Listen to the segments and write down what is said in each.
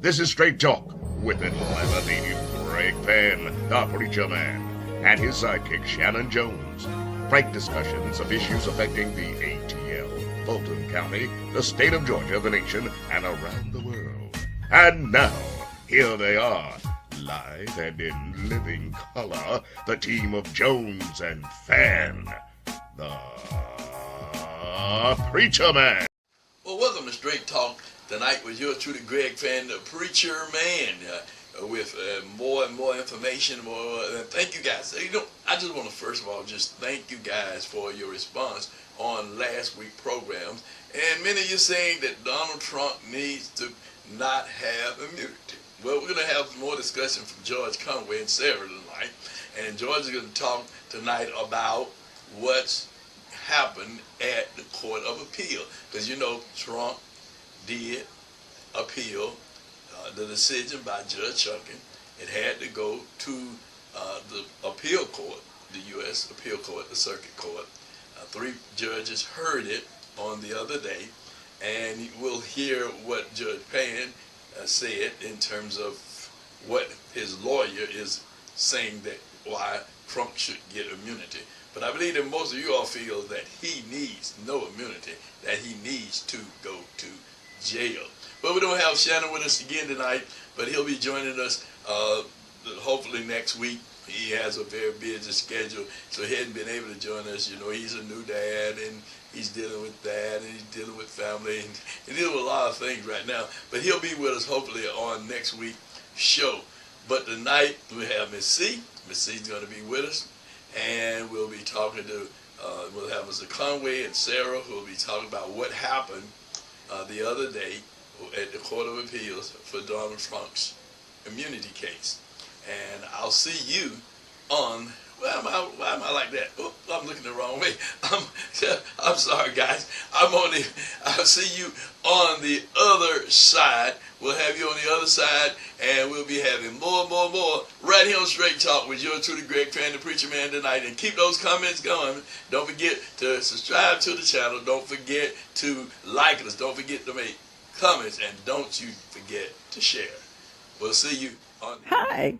This is Straight Talk with the levitating Greg Fann, the preacher man, and his sidekick Shanan Jones. Frank discussions of issues affecting the ATL, Fulton County, the state of Georgia, the nation, and around the world. And now, here they are, live and in living color, the team of Jones and Fann, the preacher man. Well, welcome to Straight Talk tonight with your truly Greg Fann, the preacher man, with more and more information. Thank you guys. I just want to first of all just thank you guys for your response on last week's programs. And many of you saying that Donald Trump needs to not have immunity. Well, we're going to have more discussion from George Conway and Sarah tonight. And George is going to talk tonight about what's happened at the Court of Appeal. Because you know Trump did appeal the decision by Judge Chunkin. It had to go to the appeal court, the U.S. appeal court, the circuit court. 3 judges heard it on the other day, and we'll hear what Judge Fann said in terms of what his lawyer is saying that why Trump should get immunity. But I believe that most of you all feel that he needs no immunity, that he needs to go to jail. But we don't have Shanan with us again tonight, but he'll be joining us hopefully next week. He has a very busy schedule, so he hadn't been able to join us. You know, he's a new dad, and he's dealing with that, and he's dealing with family, and he's dealing with a lot of things right now. But he'll be with us hopefully on next week's show. But tonight we have Miss C. Miss C's going to be with us, and we'll be talking to, we'll have Mr. Conway and Sarah, who will be talking about what happened the other day at the Court of Appeals for Donald Trump's immunity case. And I'll see you on, why am I like that? Oh, I'm looking the wrong way. I'm sorry, guys. I'll see you on the other side. We'll have you on the other side, and we'll be having more right here on Straight Talk with your truly Greg Fann, the preacher man tonight. And keep those comments going. Don't forget to subscribe to the channel. Don't forget to like us. Don't forget to make comments, and don't you forget to share. We'll see you on. Hi,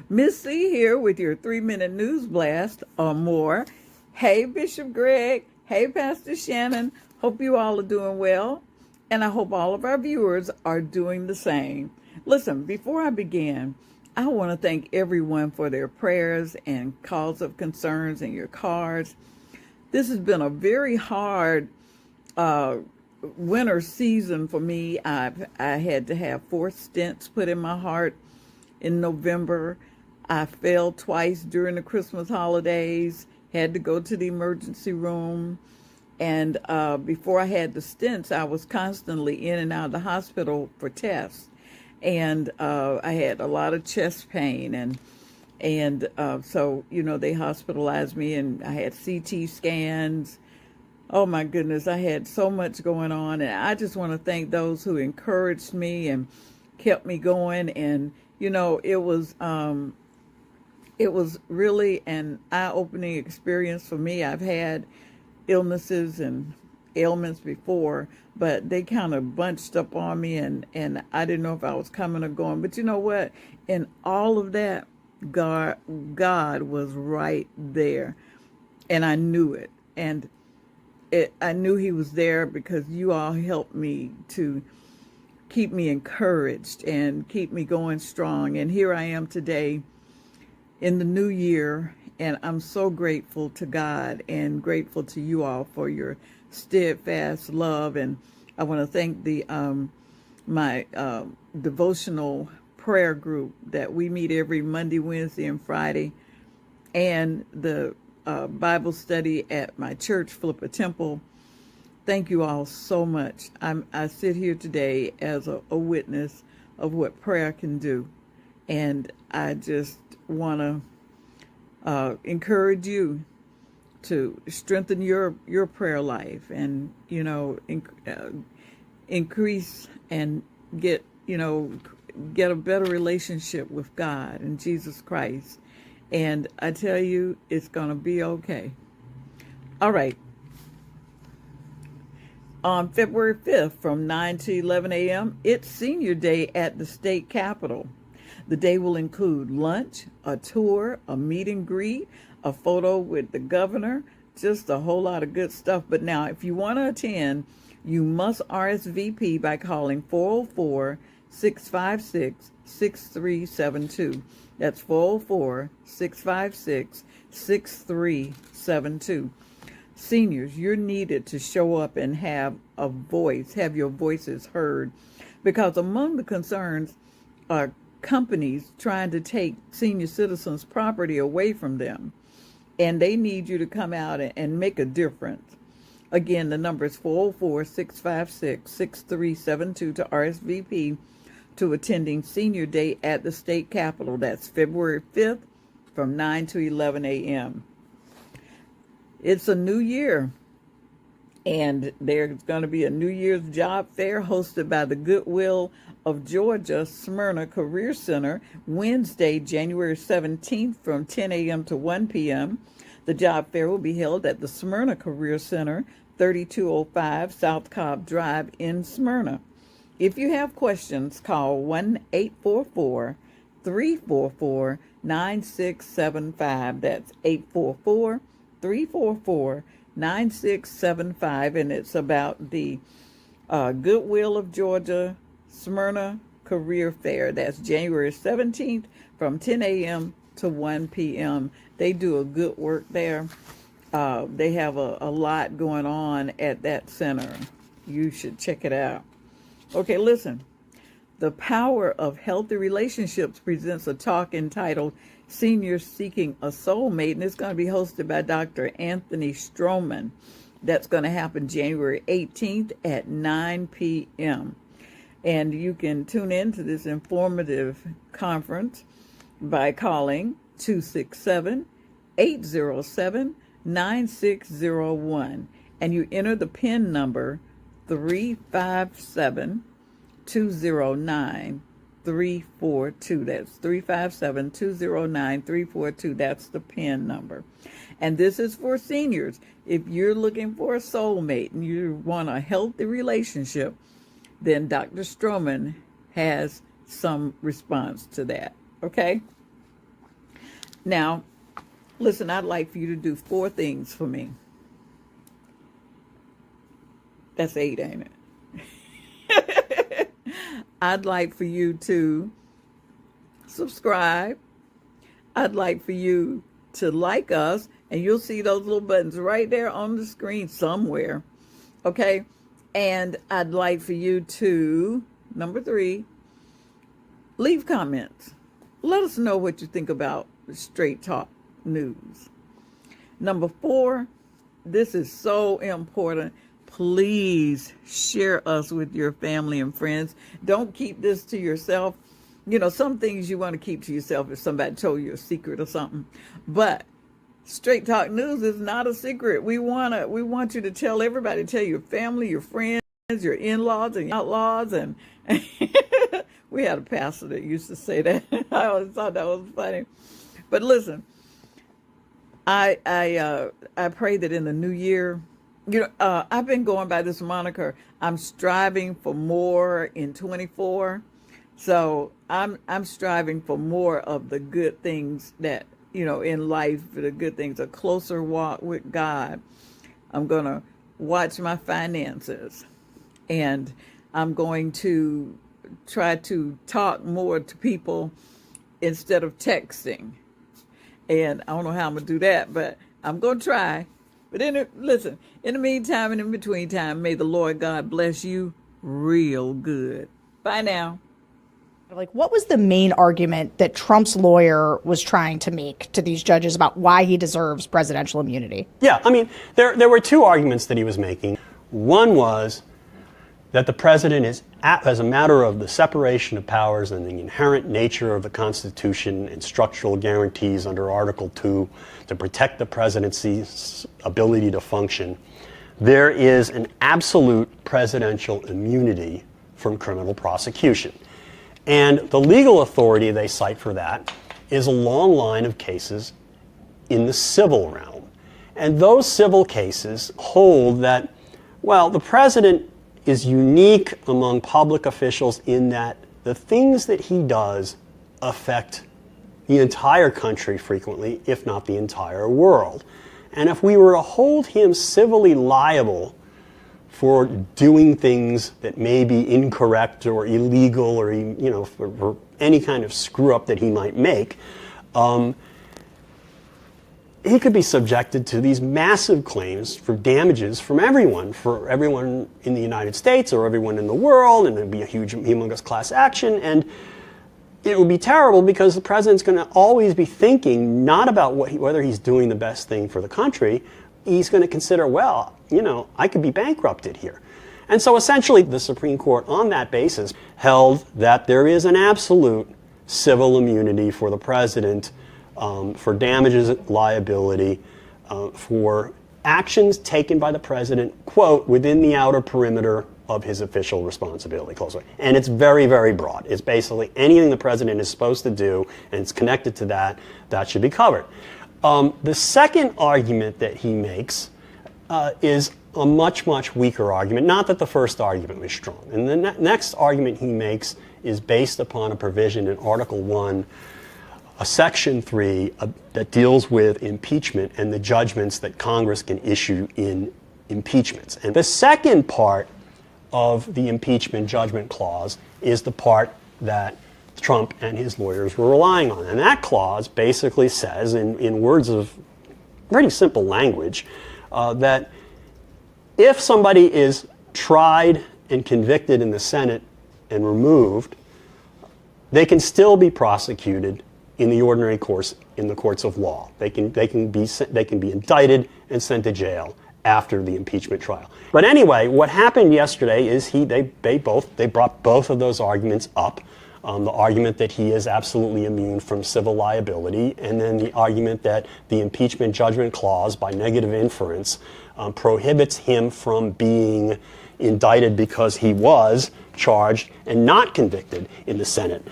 Miss C here with your 3-minute news blast or more. Hey, Bishop Greg. Hey, Pastor Shanan. Hope you all are doing well, and I hope all of our viewers are doing the same. Listen, before I begin, I want to thank everyone for their prayers and calls of concerns and your cards. This has been a very hard winter season for me. I had to have 4 stents put in my heart in November. I fell twice during the Christmas holidays, had to go to the emergency room. And before I had the stents, I was constantly in and out of the hospital for tests. And I had a lot of chest pain. And so, you know, they hospitalized me, and I had CT scans. Oh, my goodness, I had so much going on. And I just want to thank those who encouraged me and kept me going. And, you know, it was really an eye-opening experience for me. I've had illnesses and ailments before, but they kind of bunched up on me, and I didn't know if I was coming or going. But you know what? In all of that, God was right there, and I knew it. And I knew he was there because you all helped me to keep me encouraged and keep me going strong. And here I am today in the new year, and I'm so grateful to God and grateful to you all for your steadfast love. And I want to thank the my devotional prayer group that we meet every Monday, Wednesday, and Friday, and the Bible study at my church, Flipper Temple. Thank you all so much. I sit here today as a witness of what prayer can do. And I just want to encourage you to strengthen your prayer life, and, you know, increase and get a better relationship with God and Jesus Christ. And I tell you, it's going to be okay. All right. On February 5th from 9 to 11 a.m., it's Senior Day at the state capitol. The day will include lunch, a tour, a meet and greet, a photo with the governor, just a whole lot of good stuff. But now, if you want to attend, you must RSVP by calling 404-656-6372. That's 404-656-6372. Seniors, you're needed to show up and have a voice, have your voices heard, because among the concerns are companies trying to take senior citizens' property away from them, and they need you to come out and make a difference. Again, the number is 404-656-6372 to RSVP to attending Senior Day at the state capitol. That's February 5th from 9 to 11 a.m. It's a new year, and there's going to be a New Year's job fair hosted by the Goodwill of Georgia Smyrna Career Center Wednesday, January 17th from 10 a.m. to 1 p.m. The job fair will be held at the Smyrna Career Center, 3205 South Cobb Drive in Smyrna. If you have questions, call 1-844-344-9675. That's 844-344-9675, and it's about the Goodwill of Georgia Smyrna Career Fair. That's January 17th from 10 a.m. to 1 p.m. They do a good work there. They have a lot going on at that center. You should check it out. Okay, listen. The Power of Healthy Relationships presents a talk entitled Seniors Seeking a Soulmate, and it's going to be hosted by Dr. Anthony Stroman. That's going to happen January 18th at 9 p.m. And you can tune in to this informative conference by calling 267-807-9601. And you enter the PIN number 357-209-342. That's 357-209-342. That's the PIN number. And this is for seniors. If you're looking for a soulmate and you want a healthy relationship, then Dr. Stroman has some response to that. Okay? Now, listen, I'd like for you to do 4 things for me. That's 8, ain't it? I'd like for you to subscribe. I'd like for you to like us, and you'll see those little buttons right there on the screen somewhere. Okay? And I'd like for you to, number 3, leave comments. Let us know what you think about Straight Talk News. Number 4, this is so important. Please share us with your family and friends. Don't keep this to yourself. You know, some things you want to keep to yourself if somebody told you a secret or something. But Straight Talk News is not a secret. We want you to tell everybody, tell your family, your friends, your in-laws and your outlaws. And we had a pastor that used to say that. I always thought that was funny. But listen, I pray that in the new year, you know, I've been going by this moniker. I'm striving for more in 24. So I'm striving for more of the good things that, you know, in life, the good things, a closer walk with God. I'm going to watch my finances, and I'm going to try to talk more to people instead of texting. And I don't know how I'm going to do that, but I'm going to try. But listen, in the meantime and in between time, may the Lord God bless you real good. Bye now. Like, what was the main argument that Trump's lawyer was trying to make to these judges about why he deserves presidential immunity? Yeah, I mean, there were 2 arguments that he was making. One was that the president is, as a matter of the separation of powers and the inherent nature of the Constitution and structural guarantees under Article 2 to protect the presidency's ability to function, there is an absolute presidential immunity from criminal prosecution. And the legal authority they cite for that is a long line of cases in the civil realm. And those civil cases hold that Well, the president is unique among public officials in that the things that he does affect the entire country frequently, if not the entire world. And if we were to hold him civilly liable for doing things that may be incorrect or illegal or, for any kind of screw up that he might make, he could be subjected to these massive claims for damages from everyone, for everyone in the United States or everyone in the world, and it'd be a huge, humongous class action. And it would be terrible because the president's going to always be thinking not about whether he's doing the best thing for the country. He's going to consider, well, I could be bankrupted here. And so essentially the Supreme Court on that basis held that there is an absolute civil immunity for the president for damages liability for actions taken by the president, quote, within the outer perimeter of his official responsibility, close quote. And it's very, very broad. It's basically anything the president is supposed to do, and it's connected to that, that should be covered. The second argument that he makes is a much, much weaker argument. Not that the first argument was strong. And the next argument he makes is based upon a provision in Article 1, Section 3, that deals with impeachment and the judgments that Congress can issue in impeachments. And the second part of the impeachment judgment clause is the part that Trump and his lawyers were relying on. And that clause basically says, in words of pretty simple language, that if somebody is tried and convicted in the Senate and removed, they can still be prosecuted in the ordinary course in the courts of law. They can be indicted and sent to jail after the impeachment trial. But anyway, what happened yesterday is they brought both of those arguments up. The argument that he is absolutely immune from civil liability, and then the argument that the impeachment judgment clause, by negative inference, prohibits him from being indicted because he was charged and not convicted in the Senate.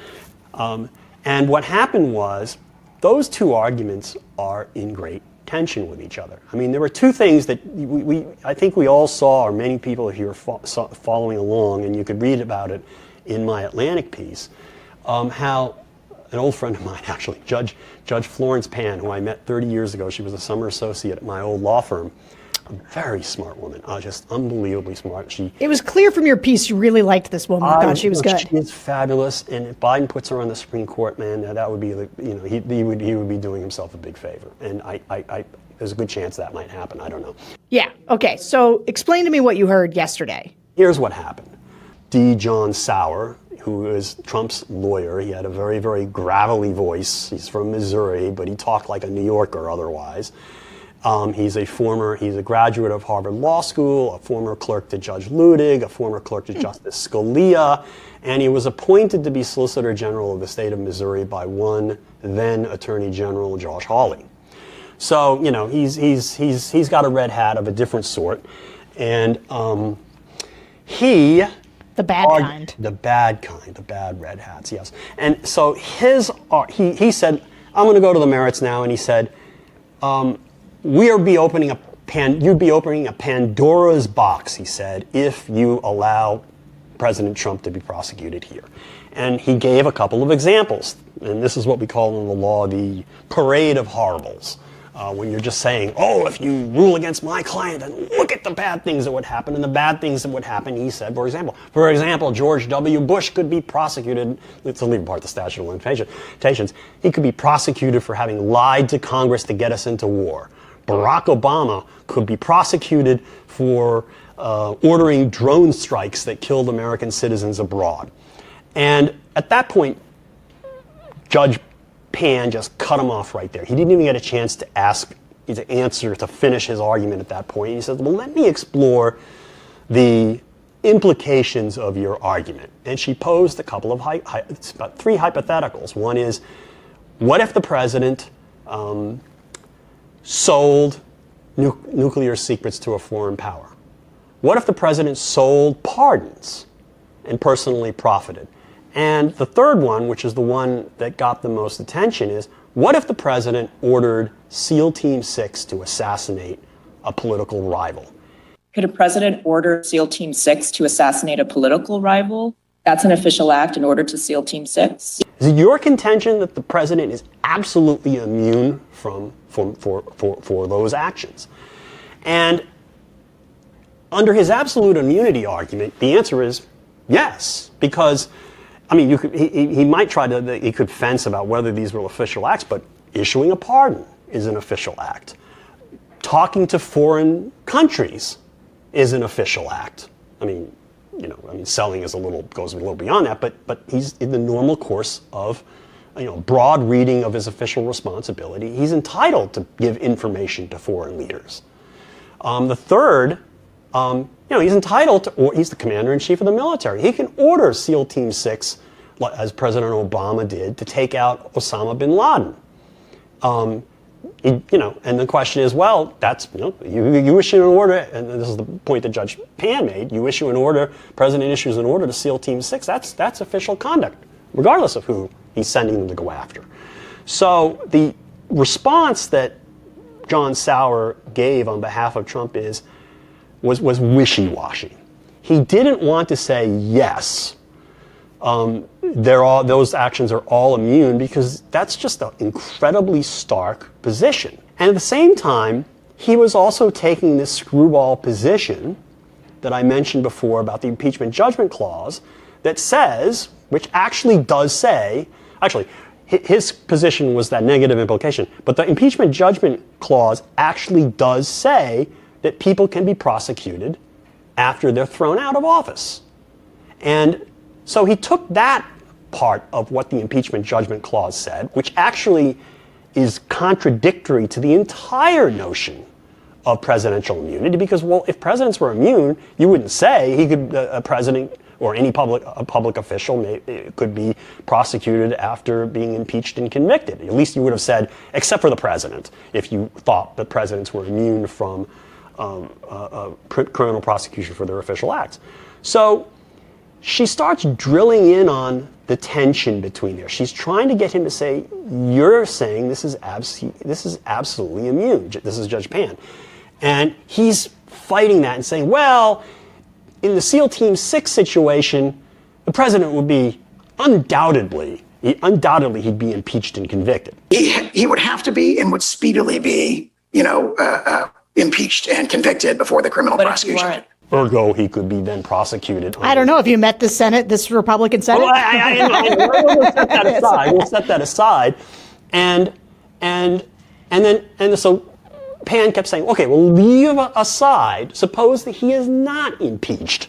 And what happened was, those two arguments are in great tension with each other. I mean, there were two things that I think we all saw, or many people here following along, and you could read about it in my Atlantic piece, how an old friend of mine, actually, Judge Florence Pann, who I met 30 years ago, she was a summer associate at my old law firm, a very smart woman, just unbelievably smart. It was clear from your piece you really liked this woman. I thought she was good. She is fabulous, and if Biden puts her on the Supreme Court, man, that would be, he would be doing himself a big favor. And there's a good chance that might happen. I don't know. Yeah. Okay. So explain to me what you heard yesterday. Here's what happened. D. John Sauer, who is Trump's lawyer, he had a very, very gravelly voice. He's from Missouri, but he talked like a New Yorker otherwise. He's a graduate of Harvard Law School, a former clerk to Judge Ludig, a former clerk to Justice Scalia, and he was appointed to be Solicitor General of the state of Missouri by one then Attorney General Josh Hawley. So, he's got a red hat of a different sort, and he... The bad kind. The bad red hats, yes. And so he said, I'm going to go to the merits now, and he said, you'd be opening a Pandora's box, he said, if you allow President Trump to be prosecuted here. And he gave a couple of examples, and this is what we call in the law the parade of horribles. When you're just saying, if you rule against my client, then look at the bad things that would happen, and the bad things that would happen, he said, for example, George W. Bush could be prosecuted, to leave apart the statute of limitations, he could be prosecuted for having lied to Congress to get us into war. Barack Obama could be prosecuted for ordering drone strikes that killed American citizens abroad. And at that point, Judge Pann just cut him off right there. He didn't even get a chance to finish his argument at that point. He said, well, let me explore the implications of your argument. And she posed a couple of, about three hypotheticals. One is, what if the president sold nuclear secrets to a foreign power? What if the president sold pardons and personally profited? And the third one, which is the one that got the most attention, is what if the president ordered SEAL Team 6 to assassinate a political rival? Could a president order SEAL Team 6 to assassinate a political rival? That's an official act in order to SEAL Team 6. Is it your contention that the president is absolutely immune for those actions? And under his absolute immunity argument, the answer is yes, because, I mean, he might try to, he could fence about whether these were official acts, but issuing a pardon is an official act. Talking to foreign countries is an official act. I mean, selling goes a little beyond that, but he's in the normal course of, broad reading of his official responsibility. He's entitled to give information to foreign leaders. The third, he's entitled to, or he's the commander-in-chief of the military. He can order SEAL Team 6, as President Obama did, to take out Osama bin Laden. And the question is, well, that's, you issue an order, and this is the point that Judge Fann made, you issue an order, President issues an order to SEAL Team 6, that's official conduct, regardless of who he's sending them to go after. So the response that John Sauer gave on behalf of Trump was wishy-washy. He didn't want to say yes, those actions are all immune, because that's just an incredibly stark position. And at the same time, he was also taking this screwball position that I mentioned before about the impeachment judgment clause that says, which actually does say, his position was that negative implication, but the impeachment judgment clause actually does say that people can be prosecuted after they're thrown out of office. And so he took that part of what the impeachment judgment clause said, which actually is contradictory to the entire notion of presidential immunity, because, well, if presidents were immune, you wouldn't say a president or any public official could be prosecuted after being impeached and convicted. At least you would have said, except for the president, if you thought that presidents were immune from criminal prosecution for their official acts. So she starts drilling in on the tension between there. She's trying to get him to say, you're saying this is absolutely immune. This is Judge Fann. And he's fighting that and saying, well, in the SEAL Team 6 situation, the president would be undoubtedly he'd be impeached and convicted. He would have to be and would speedily be, impeached and convicted before the criminal prosecution. Ergo, he could be then prosecuted. I don't know if you met the Senate, this Republican Senate. We'll set that aside. We'll set that aside, and so Fann kept saying, okay, well, leave aside. Suppose that he is not impeached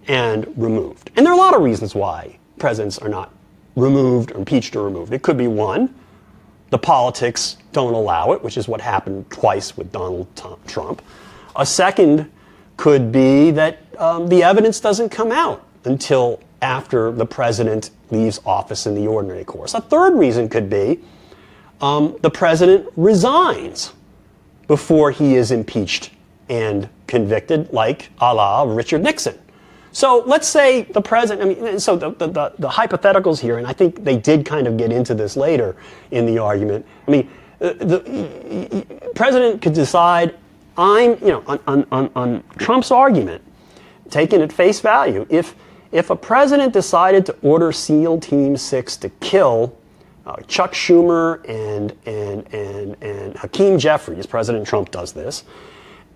and removed, and there are a lot of reasons why presidents are not removed, or impeached, or removed. It could be one, the politics don't allow it, which is what happened twice with Donald Trump. A second could be that the evidence doesn't come out until after the president leaves office in the ordinary course. A third reason could be the president resigns before he is impeached and convicted, like a la Richard Nixon. So let's say the president, so the hypotheticals here, and I think they did kind of get into this later in the argument. The president could decide, on Trump's argument, taken at face value, if a president decided to order SEAL Team 6 to kill Chuck Schumer and Hakeem Jeffries, President Trump does this,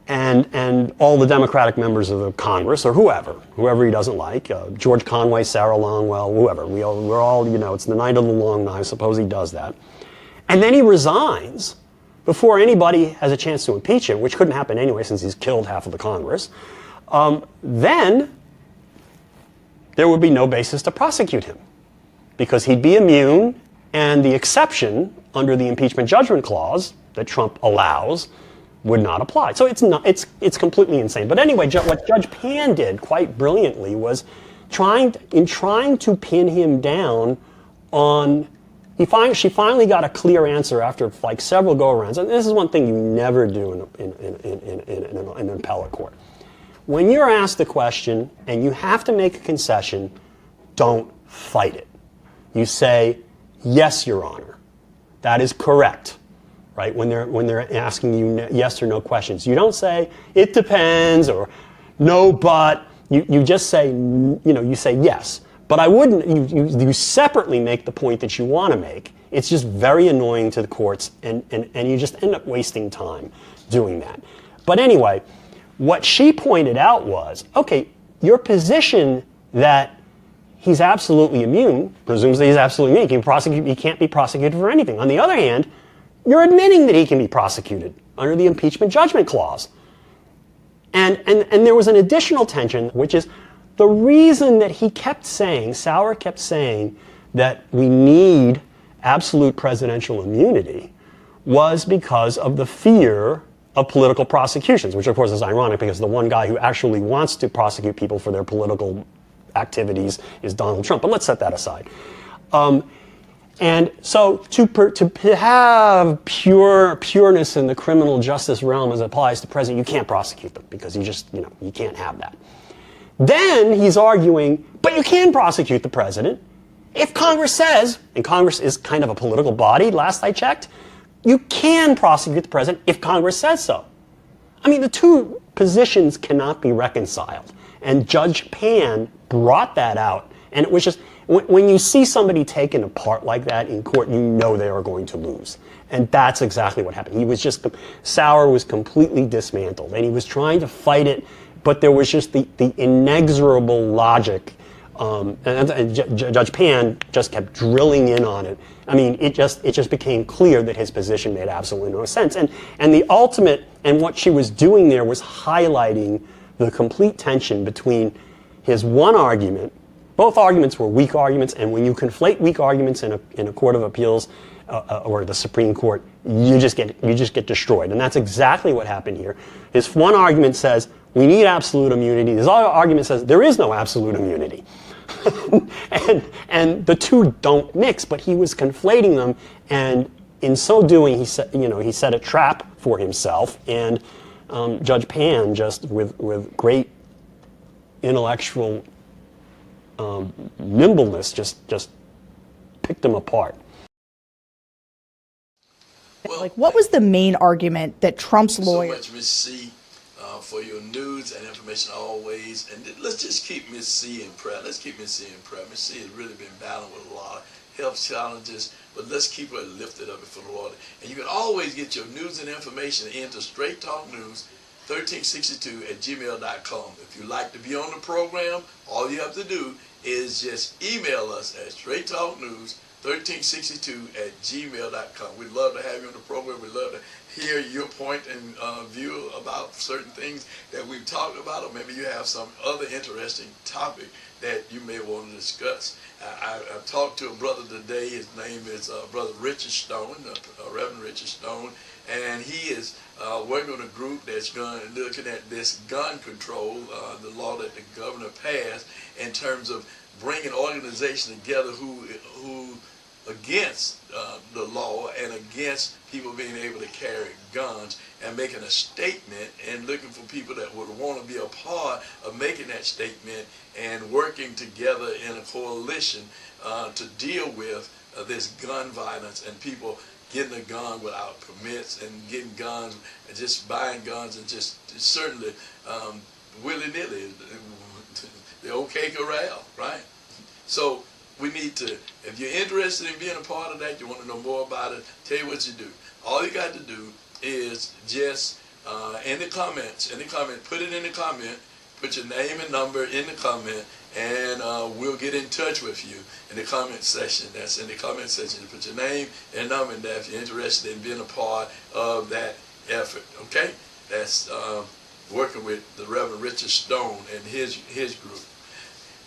and all the Democratic members of the Congress, or whoever he doesn't like, George Conway, Sarah Longwell, whoever, we're all, it's the night of the long knife, suppose he does that. And then he resigns before anybody has a chance to impeach him, which couldn't happen anyway since he's killed half of the Congress, then there would be no basis to prosecute him because he'd be immune, and the exception under the impeachment judgment clause that Trump allows would not apply. So it's completely insane. But anyway, what Judge Fann did quite brilliantly was trying to pin him down on. She finally got a clear answer after several go-arounds. And this is one thing you never do in an appellate court. When you're asked a question and you have to make a concession, don't fight it. You say, yes, Your Honor, that is correct. right? When they're asking you yes or no questions. You don't say, it depends, or no, but. You just say, you say yes. But I wouldn't, you separately make the point that you want to make. It's just very annoying to the courts, and you just end up wasting time doing that. But anyway, what she pointed out was, okay, your position that he's absolutely immune presumes that he's absolutely immune. He can't be prosecuted for anything. On the other hand, you're admitting that he can be prosecuted under the impeachment judgment clause. And there was an additional tension, which is the reason that he kept saying, Sauer kept saying, that we need absolute presidential immunity was because of the fear of political prosecutions, which of course is ironic because the one guy who actually wants to prosecute people for their political activities is Donald Trump. But let's set that aside. And so to have pureness in the criminal justice realm as it applies to president, you can't prosecute them because you can't have that. Then he's arguing, but you can prosecute the president if Congress says, and Congress is kind of a political body, last I checked, you can prosecute the president if Congress says so. I mean, the two positions cannot be reconciled. And Judge Fann brought that out. And it was just, when you see somebody taken apart like that in court, you know they are going to lose. And that's exactly what happened. Sauer was completely dismantled, and he was trying to fight it, but there was just the inexorable logic. And Judge Fann just kept drilling in on it. I mean, it just became clear that his position made absolutely no sense. And the ultimate, and what she was doing there was highlighting the complete tension between his one argument. Both arguments were weak arguments, and when you conflate weak arguments in a court of appeals or the Supreme Court, you just get destroyed. And that's exactly what happened here. His one argument says we need absolute immunity. His other argument says there is no absolute immunity. and the two don't mix, but he was conflating them, and in so doing, he set a trap for himself. And Judge Fann, just with great intellectual nimbleness, just picked them apart. Well, what was the main argument that Trump's lawyer? So much, Miss C, for your news and information always. And let's just keep Miss C in prayer. Let's keep Miss C in prayer. Miss C has really been battling with a lot of health challenges, but let's keep her lifted up before the Lord. And you can always get your news and information into Straight Talk News 1362 at gmail.com. If you'd like to be on the program, all you have to do is just email us at straighttalknews1362 at gmail.com. We'd love to have you on the program. We'd love to hear your point and view about certain things that we've talked about, or maybe you have some other interesting topic that you may want to discuss. I talked to a brother today. His name is Brother Richard Stone, Reverend Richard Stone, and he is working on a group that's looking at this gun control, the law that the governor passed, in terms of bringing organizations together who against the law and against people being able to carry guns, and making a statement and looking for people that would want to be a part of making that statement and working together in a coalition to deal with this gun violence and people getting a gun without permits and getting guns and just buying guns and just certainly willy-nilly, the OK Corral, right? So we need to, if you're interested in being a part of that, you want to know more about it, tell you what you do. All you got to do is just in the comments, put it in the comment, put your name and number in the comment, and we'll get in touch with you in the comment section. That's in the comment section. Put your name and number in there if you're interested in being a part of that effort, okay? That's working with the Reverend Richard Stone and his group.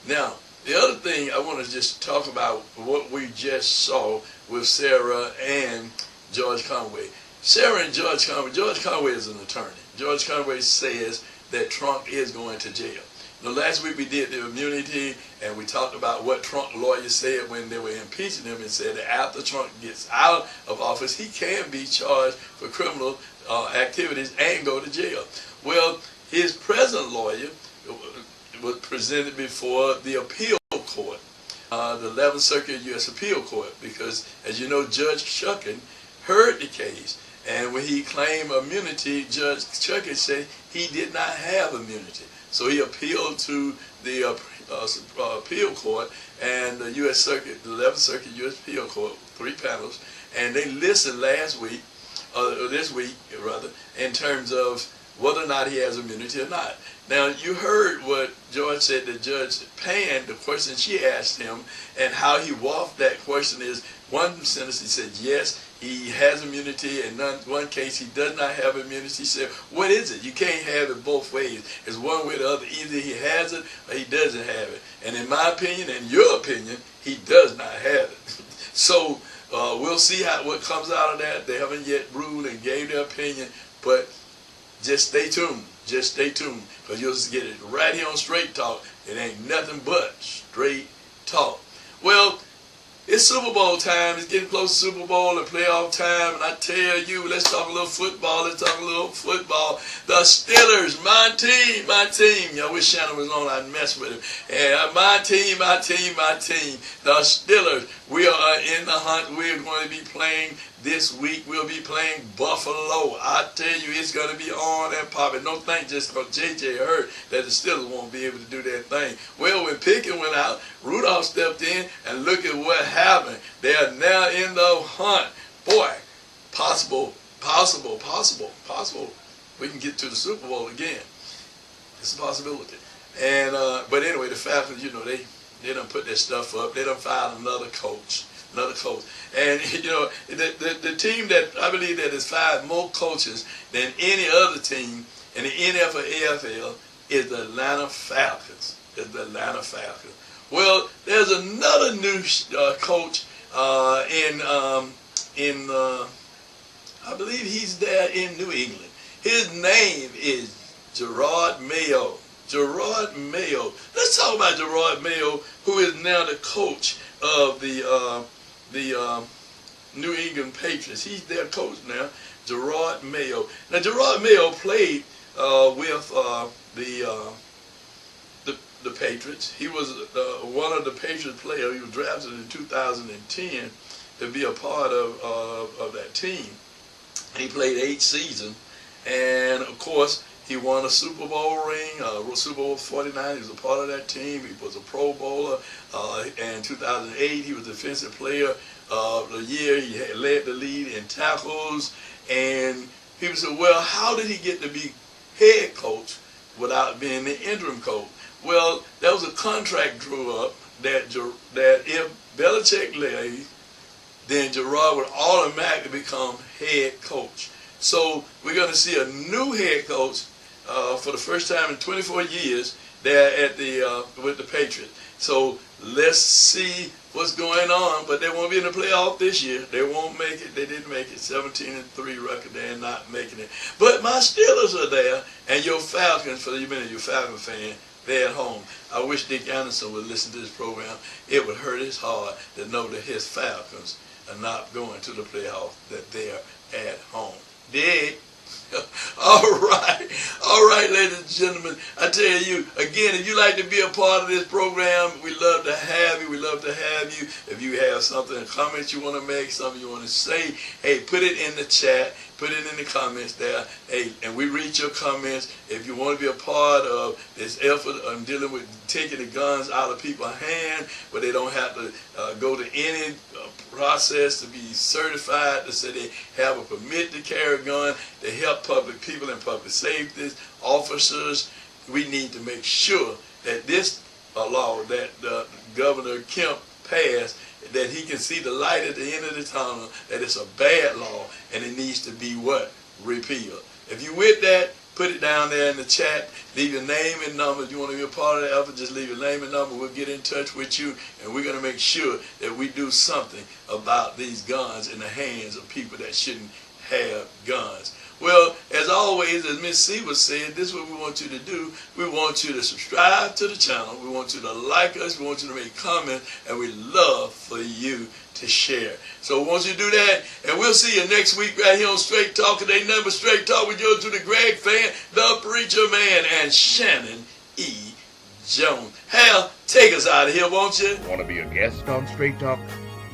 Now, the other thing I want to just talk about what we just saw with Sarah and George Conway. Sarah and George Conway is an attorney. George Conway says that Trump is going to jail. Now, last week we did the immunity, and we talked about what Trump lawyers said when they were impeaching him, and said that after Trump gets out of office, he can be charged for criminal activities and go to jail. Well, his present lawyer was presented before the appeal court, the 11th Circuit U.S. Appeal Court, because, as you know, Judge Shanan heard the case, And when he claimed immunity, Judge Chuckett said he did not have immunity. So he appealed to the appeal court and the U.S. Circuit, the 11th Circuit U.S. Appeal Court, 3 panels, and they listened last week, this week rather, in terms of whether or not he has immunity or not. Now, you heard what George said to Judge Fann, the question she asked him, and how he waffled that question is, one sentence he said, yes, he has immunity, and one case he does not have immunity. He said, what is it? You can't have it both ways. It's one way or the other. Either he has it or he doesn't have it. And in my opinion, and your opinion, he does not have it. So we'll see what comes out of that. They haven't yet ruled and gave their opinion, but just stay tuned. Just stay tuned, because you'll just get it right here on Straight Talk. It ain't nothing but straight talk. Well, it's Super Bowl time. It's getting close to Super Bowl and playoff time. And I tell you, let's talk a little football. The Steelers, my team. I wish Shanan was on. I'd mess with him. And my team. The Steelers, we are in the hunt. We're going to be playing this week. We'll be playing Buffalo. I tell you, it's going to be on and popping. Don't think just because JJ hurt that the Steelers won't be able to do that thing. Well, when Pickett went out, Rudolph stepped in, and look at what happened. They are now in the hunt. Boy, possible. We can get to the Super Bowl again. It's a possibility. And but anyway, the Falcons, they done put their stuff up. They done found another coach. And the team that I believe that has fired more coaches than any other team in the NFL is the Atlanta Falcons. Well, there's another new coach I believe he's there in New England. His name is Gerard Mayo. Let's talk about Gerard Mayo, who is now the coach of the New England Patriots. He's their coach now, Gerard Mayo. Now, Gerard Mayo played with the Patriots. He was one of the Patriots players. He was drafted in 2010 to be a part of that team. He played 8 seasons, and of course, he won a Super Bowl ring, Super Bowl 49. He was a part of that team. He was a Pro Bowler. In 2008, he was Defensive Player of the Year. He had led the lead in tackles. And people said, well, how did he get to be head coach without being the interim coach? Well, there was a contract drew up that if Belichick left, then Gerard would automatically become head coach. So we're going to see a new head coach for the first time in 24 years there at with the Patriots. So let's see what's going on. But they won't be in the playoff this year. They won't make it. They didn't make it. 17-3 record. They're not making it. But my Steelers are there, and your Falcons, for you being a Falcon fan, they're at home. I wish Dick Anderson would listen to this program. It would hurt his heart to know that his Falcons are not going to the playoff, that they're at home. Dick. All right, ladies and gentlemen. I tell you, again, if you like to be a part of this program, we love to have you. If you have something, a comment you want to make, something you want to say, hey, put it in the chat. Put it in the comments there. Hey, and we read your comments. If you want to be a part of this effort on dealing with taking the guns out of people's hands, but they don't have to go to any process to be certified to say they have a permit to carry a gun, to help public people and public safety officers, we need to make sure that this law that Governor Kemp passed, that he can see the light at the end of the tunnel, that it's a bad law and it needs to be what? Repealed. If you with that, put it down there in the chat. Leave your name and number. If you want to be a part of the effort, just leave your name and number. We'll get in touch with you, and we're going to make sure that we do something about these guns in the hands of people that shouldn't have guns. Well, as always, as Miss C was saying, this is what we want you to do. We want you to subscribe to the channel. We want you to like us. We want you to make comments, and we love for you to share. So once you do that, and we'll see you next week right here on Straight Talk. It ain't nothing but Straight Talk with yours to the Greg Fann, the Preacher Man, and Shanan E. Jones. Hal, take us out of here, won't you? Want to be a guest on Straight Talk?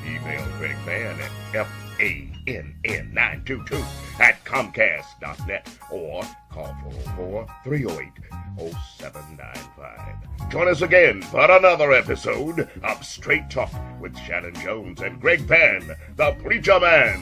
Email Greg Fann at SHANN922 at Comcast.net or call 404-308-0795. Join us again for another episode of Straight Talk with Shanan Jones and Greg Fann, the Preacher Man.